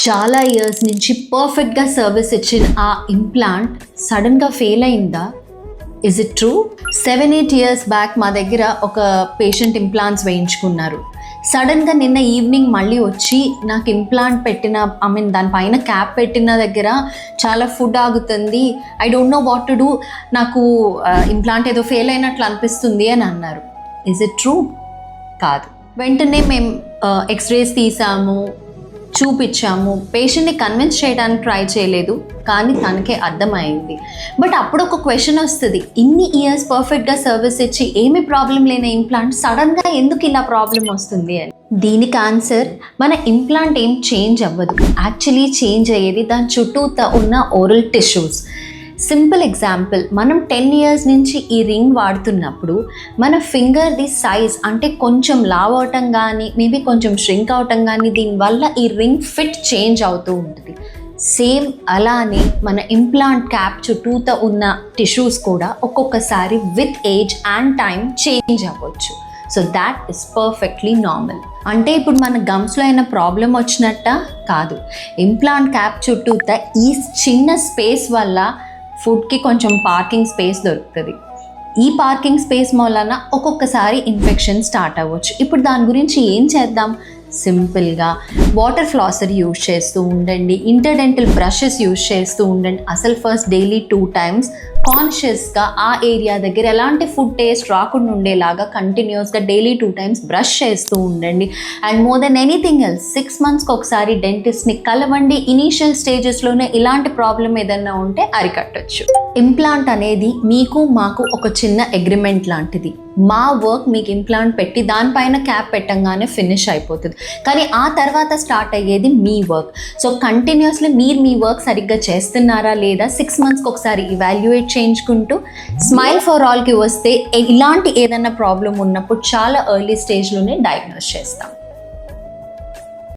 చాలా ఇయర్స్ నుంచి పర్ఫెక్ట్గా సర్వీస్ ఇచ్చిన ఆ ఇంప్లాంట్ సడన్గా ఫెయిల్ అయిందా? Is it true? 7-8 years back మా దగ్గర ఒక పేషెంట్ ఇంప్లాంట్స్ వేయించుకున్నారు. సడన్గా నిన్న ఈవినింగ్ మళ్ళీ వచ్చి నాకు ఇంప్లాంట్ పెట్టిన దానిపైన క్యాప్ పెట్టిన దగ్గర చాలా ఫుడ్ ఆగుతుంది, I don't know what to do, నాకు ఇంప్లాంట్ ఏదో ఫెయిల్ అయినట్లు అనిపిస్తుంది అని అన్నారు. Is it true? కాదు. వెంటనే మేము ఎక్స్రేస్ తీసాము, చూపించాము, పేషెంట్ని కన్విన్స్ చేయడానికి ట్రై చేయలేదు, కానీ తనకే అర్థమైంది. బట్ అప్పుడు ఒక క్వశ్చన్ వస్తుంది, ఇన్ని ఇయర్స్ పర్ఫెక్ట్గా సర్వీస్ ఇచ్చి ఏమి ప్రాబ్లం లేని ఇంప్లాంట్ సడన్గా ఎందుకు ఇలా ప్రాబ్లం వస్తుంది అని. దీనికి ఆన్సర్, మన ఇంప్లాంట్ ఏం చేంజ్ అవ్వదు. యాక్చువల్లీ చేంజ్ అయ్యేది దాని చుట్టూతా ఉన్న ఓరల్ టిష్యూస్. సింపుల్ ఎగ్జాంపుల్, మనం 10 years నుంచి ఈ రింగ్ వాడుతున్నప్పుడు మన ఫింగర్ది సైజ్ అంటే కొంచెం లావ్ అవటం కానీ మేబీ కొంచెం ష్రింక్ అవటం కానీ దీనివల్ల ఈ రింగ్ ఫిట్ చేంజ్ అవుతూ ఉంటుంది. సేమ్ అలానే మన ఇంప్లాంట్ క్యాప్ చుట్టూతో ఉన్న టిష్యూస్ కూడా ఒక్కొక్కసారి with age and time change అవ్వచ్చు. So that is perfectly normal. అంటే ఇప్పుడు మన గమ్స్లో అయిన ప్రాబ్లం వచ్చినట్ట కాదు. ఇంప్లాంట్ క్యాప్ చుట్టూతో ఈ చిన్న స్పేస్ వల్ల ఫుడ్కి కొంచెం పార్కింగ్ స్పేస్ దొరుకుతుంది. ఈ పార్కింగ్ స్పేస్ వలన ఒక్కొక్కసారి ఇన్ఫెక్షన్ స్టార్ట్ అవ్వచ్చు. ఇప్పుడు దాని గురించి ఏం చేద్దాం? సింపుల్గా వాటర్ ఫ్లాసర్ యూజ్ చేస్తూ ఉండండి, ఇంటర్డెంటల్ బ్రషెస్ యూజ్ చేస్తూ ఉండండి. అసలు ఫస్ట్ డైలీ 2 times కాన్షియస్గా ఆ ఏరియా దగ్గర ఎలాంటి ఫుడ్ టేస్ట్ రాకుండా ఉండేలాగా కంటిన్యూస్గా డైలీ 2 times బ్రష్ చేస్తూ ఉండండి. And more than anything else 6 monthsకి ఒకసారి డెంటిస్ట్ని కలవండి. ఇనీషియల్ స్టేజెస్లోనే ఇలాంటి ప్రాబ్లం ఏదైనా ఉంటే అరికట్టచ్చు. ఇంప్లాంట్ అనేది మీకు మాకు ఒక చిన్న అగ్రిమెంట్ లాంటిది. మా వర్క్ మీకు ఇంప్లాంట్ పెట్టి దానిపైన క్యాప్ పెట్టంగానే ఫినిష్ అయిపోతుంది, కానీ ఆ తర్వాత స్టార్ట్ అయ్యేది మీ వర్క్. సో కంటిన్యూస్లీ మీరు మీ వర్క్ సరిగ్గా చేస్తున్నారా లేదా 6 monthsకి ఒకసారి ఇవాల్యుయేట్ చేయించుకుంటూ స్మైల్ ఫర్ ఆల్కి వస్తే ఇలాంటి ఏదైనా ప్రాబ్లం ఉన్నప్పుడు చాలా ఎర్లీ స్టేజ్లోనే డయాగ్నోస్ చేస్తాం.